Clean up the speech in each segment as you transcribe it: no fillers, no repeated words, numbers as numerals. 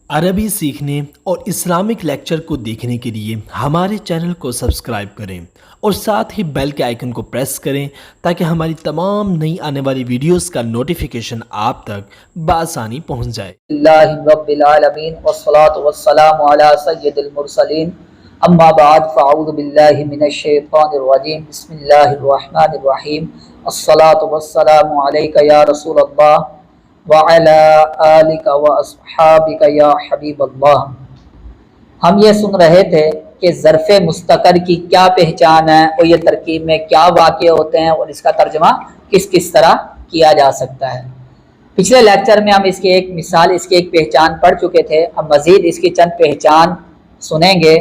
عربی سیکھنے اور اسلامک لیکچر کو دیکھنے کے لیے ہمارے چینل کو سبسکرائب کریں اور ساتھ ہی بیل کے آئیکن کو پریس کریں تاکہ ہماری تمام نئی آنے والی ویڈیوز کا نوٹیفیکیشن آپ تک بآسانی پہنچ جائے۔ اللہ رب العالمین والصلاة والسلام علی سید المرسلین اما بعد فاعوذ باللہ من الشیطان الرجیم بسم اللہ الرحمن الرحیم الصلاة والسلام علیک یا رسول اللہ وعلی آلک واصحابک یا حبیب اللہ۔ ہم یہ سن رہے تھے کہ ظرف مستقر کی کیا پہچان ہے اور یہ ترکیب میں کیا واقع ہوتے ہیں اور اس کا ترجمہ کس طرح کیا جا سکتا ہے۔ پچھلے لیکچر میں ہم اس کی ایک مثال، اس کی ایک پہچان پڑھ چکے تھے، ہم مزید اس کی چند پہچان سنیں گے۔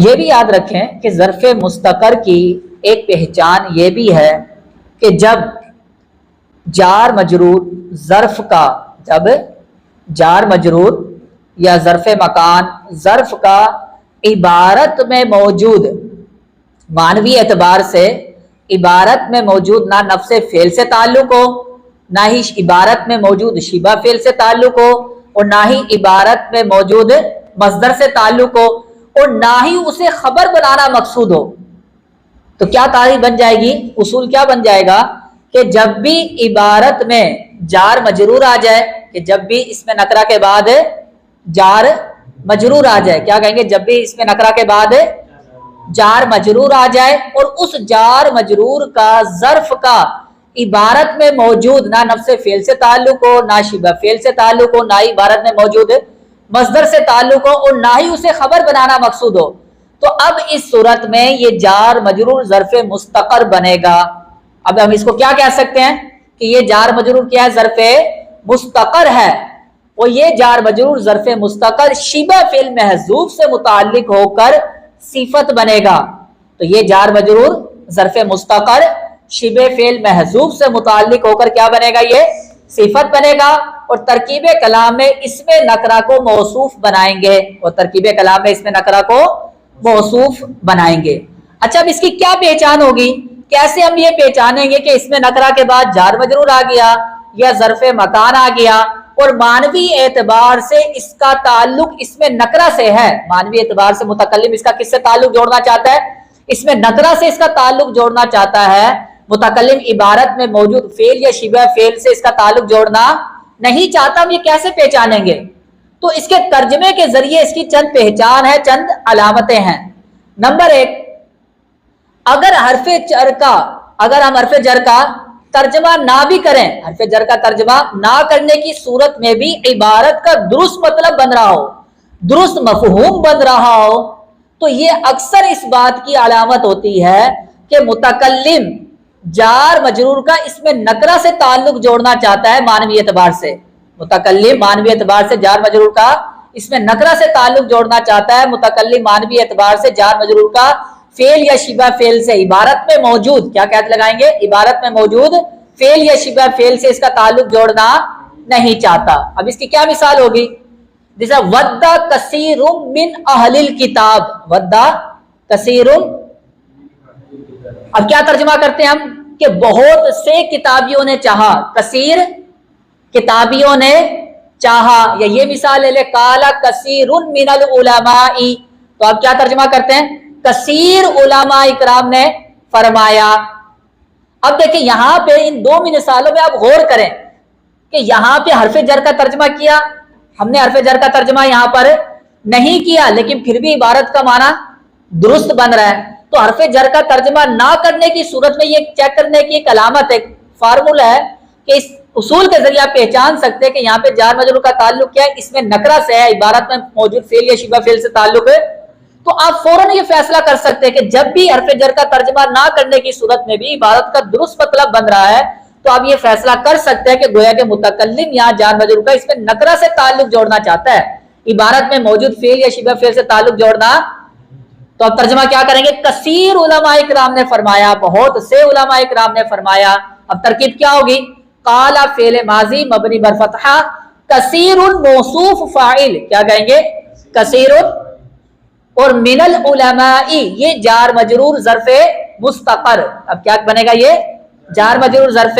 یہ بھی یاد رکھیں کہ ظرف مستقر کی ایک پہچان یہ بھی ہے کہ جب جار مجرور ظرف کا، جب جار مجرور یا ظرف مکان ظرف کا عبارت میں موجود، معنوی اعتبار سے عبارت میں موجود نہ نفس فعل سے تعلق ہو، نہ ہی عبارت میں موجود شبہ فعل سے تعلق ہو، اور نہ ہی عبارت میں موجود مصدر سے تعلق ہو، اور نہ ہی اسے خبر بنانا مقصود ہو، تو کیا تعریف بن جائے گی؟ اصول کیا بن جائے گا کہ جب بھی عبارت میں جار مجرور آ جائے، کہ جب بھی اس میں نکرہ کے بعد جار مجرور آ جائے، کیا کہیں گے؟ جب بھی اس میں نکرہ کے بعد جار مجرور آ جائے اور اس جار مجرور کا ظرف کا عبارت میں موجود نہ نفس فعل سے تعلق ہو، نہ شبہ فعل سے تعلق ہو، نہ ہی عبارت میں موجود مصدر سے تعلق ہو، اور نہ ہی اسے خبر بنانا مقصود ہو، تو اب اس صورت میں یہ جار مجرور ظرف مستقر بنے گا۔ اب ہم اس کو کیا کہہ سکتے ہیں کہ یہ جار مجرور کیا ہے؟ ظرف مستقر ہے، اور یہ جار مجرور ظرف مستقر شبہ فعل محذوف سے متعلق ہو کر صفت بنے گا۔ تو یہ جار مجرور ظرف مستقر شبہ فعل محذوف سے متعلق ہو کر کیا بنے گا؟ یہ صفت بنے گا، اور ترکیب کلام میں اس میں نکرہ کو موصوف بنائیں گے، اور ترکیب کلام میں اس میں نکرہ کو موصوف بنائیں گے۔ اچھا، اب اس کی کیا پہچان ہوگی؟ کیسے ہم یہ پہچانیں گے کہ اس میں نکرہ کے بعد جار مجرور آ گیا یا ظرف مکان آ گیا اور معنوی اعتبار سے اس کا تعلق اس میں نکرہ سے ہے؟ معنوی اعتبار سے متکلم اس کا کس سے تعلق جوڑنا چاہتا ہے؟ اس میں نکرہ سے اس کا تعلق جوڑنا چاہتا ہے۔ متکلم عبارت میں موجود فعل یا شبہ فعل سے اس کا تعلق جوڑنا نہیں چاہتا۔ ہم یہ کیسے پہچانیں گے؟ تو اس کے ترجمے کے ذریعے اس کی چند پہچان ہے، چند علامتیں ہیں۔ نمبر ایک، اگر ہم حرف جر کا ترجمہ نہ بھی کریں، حرف جر کا ترجمہ نہ کرنے کی صورت میں بھی عبارت کا درست مطلب بن رہا ہو، درست مفہوم بن رہا ہو، تو یہ اکثر اس بات کی علامت ہوتی ہے کہ متکلم جار مجرور کا اس میں نکرہ سے تعلق جوڑنا چاہتا ہے معنوی اعتبار سے۔ متکلم معنوی اعتبار سے جار مجرور کا اس میں نکرہ سے تعلق جوڑنا چاہتا ہے، متکلم معنوی اعتبار سے جار مجرور کا فعل یا شبہ فعل سے عبارت میں موجود، کیا قید لگائیں گے؟ عبارت میں موجود فعل یا شبہ فعل سے اس کا تعلق جوڑنا نہیں چاہتا۔ اب اس کی کیا مثال ہوگی؟ جیسا ودّ کثیر من اہل الکتاب، ودّ کثیر، اب کیا ترجمہ کرتے ہیں ہم کہ بہت سے کتابیوں نے چاہا، کثیر کتابیوں نے چاہا، یا یہ مثال لے لے قال کثیر من العلماء، تو اب کیا ترجمہ کرتے ہیں؟ کثیر علماء اکرام نے فرمایا۔ اب دیکھیں یہاں پہ ان دو مثالوں میں آپ غور کریں کہ یہاں پہ حرف جر کا ترجمہ کیا، ہم نے حرف جر کا ترجمہ یہاں پر نہیں کیا، لیکن پھر بھی عبارت کا معنی درست بن رہا ہے۔ تو حرف جر کا ترجمہ نہ کرنے کی صورت میں یہ چیک کرنے کی ایک علامت، ایک فارمولہ ہے کہ اس اصول کے ذریعے آپ پہچان سکتے ہیں کہ یہاں پہ جار مجرور کا تعلق کیا ہے؟ اس میں نکرہ سے ہے، عبارت میں موجود فعل یا شبہ فعل سے تعلق ہے، تو آپ فوراً یہ فیصلہ کر سکتے ہیں کہ جب بھی حرف جر کا ترجمہ نہ کرنے کی صورت میں بھی عبارت کا درست مطلب بن رہا ہے، تو آپ یہ فیصلہ کر سکتے ہیں کہ گویا کہ متکلم یہاں جار مجرور کا اس میں نکرہ سے تعلق جوڑنا چاہتا ہے، عبارت میں موجود فعل یا شبہ فعل سے تعلق جوڑنا۔ تو اب ترجمہ کیا کریں گے؟ کثیر علماء اکرام نے فرمایا، بہت سے علماء اکرام نے فرمایا۔ اب ترکیب کیا ہوگی؟ قال فعل ماضی مبنی بر فتحہ، کثیر موصوف فاعل، کیا کہیں گے؟ کثیر، اور من العلماء یہ جار مجرور ظرف مستقر۔ اب کیا بنے گا؟ یہ جار مجرور ظرف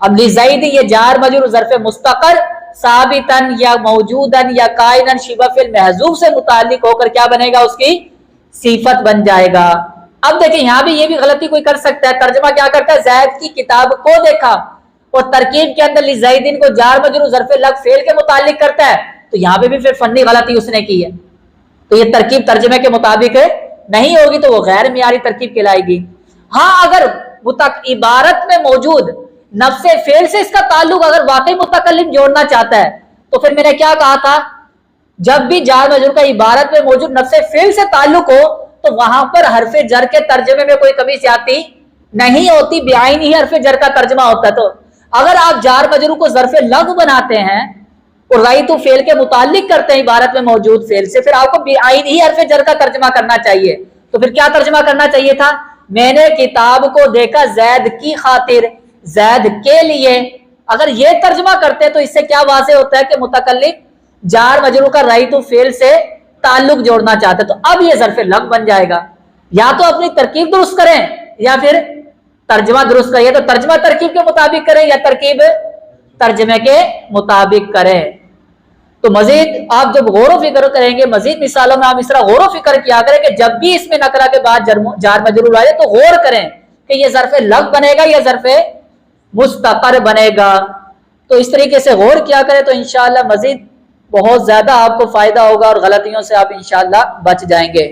اب لزید یہ جار مجرور ظرف مستقر ثابتن یا موجودن یا کائنن شبہ فعل محذوف سے متعلق ہو کر کیا بنے گا؟ اس کی صفت بن جائے گا۔ اب دیکھیں یہاں بھی یہ بھی غلطی کوئی کر سکتا ہے، ترجمہ کیا کرتا ہے؟ زید کی کتاب کو دیکھا اور ترکیب کے اندر لزیدین کو جار مجرور ظرف لگ فعل کے متعلق کرتا ہے، تو یہاں پہ بھی پھر فنی غلطی اس نے کی ہے، تو یہ ترکیب ترجمے کے مطابق نہیں ہوگی، تو وہ غیر معیاری ترکیب کہلائے گی۔ ہاں اگر عبارت میں موجود نفس فعل سے اس کا تعلق اگر واقعی متکلم جوڑنا چاہتا ہے تو پھر میں نے کیا کہا تھا؟ جب بھی جار مجرور کا عبارت میں موجود نفس فعل سے تعلق ہو تو وہاں پر حرف جر کے ترجمے میں کوئی کمی زیادتی نہیں ہوتی، بعین ہی حرف جر کا ترجمہ ہوتا ہے۔ تو اگر آپ جار مجرور کو ظرف لغو بناتے ہیں اور رأیت فعل کے متعلق کرتے ہیں عبارت میں موجود فعل سے، پھر آپ کو بعین ہی حرف جر کا ترجمہ کرنا چاہیے۔ تو پھر کیا ترجمہ کرنا چاہیے تھا؟ میں نے کتاب کو دیکھا زید کی خاطر، زید کے لیے۔ اگر یہ ترجمہ کرتے تو اس سے کیا واضح ہوتا ہے کہ متکلم جار مجرور کا رأیت فعل سے تعلق جوڑنا چاہتے، تو اب یہ ظرف لغو بن جائے گا۔ یا تو اپنی ترکیب درست کریں یا پھر ترجمہ درست کریں، تو ترجمہ ترکیب کے مطابق کریں یا ترکیب ترجمے کے مطابق کریں۔ تو مزید آپ جب غور و فکر کریں گے، مزید مثالوں میں آپ اس طرح غور و فکر کیا کریں کہ جب بھی اس میں نکرہ کے بعد جار مجرور آئے تو غور کریں کہ یہ ظرف لغو بنے گا یا ظرف مستقر بنے گا۔ تو اس طریقے سے غور کیا کریں تو انشاءاللہ مزید بہت زیادہ آپ کو فائدہ ہوگا اور غلطیوں سے آپ انشاءاللہ بچ جائیں گے۔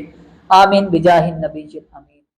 آمین بجاہ النبی الامین۔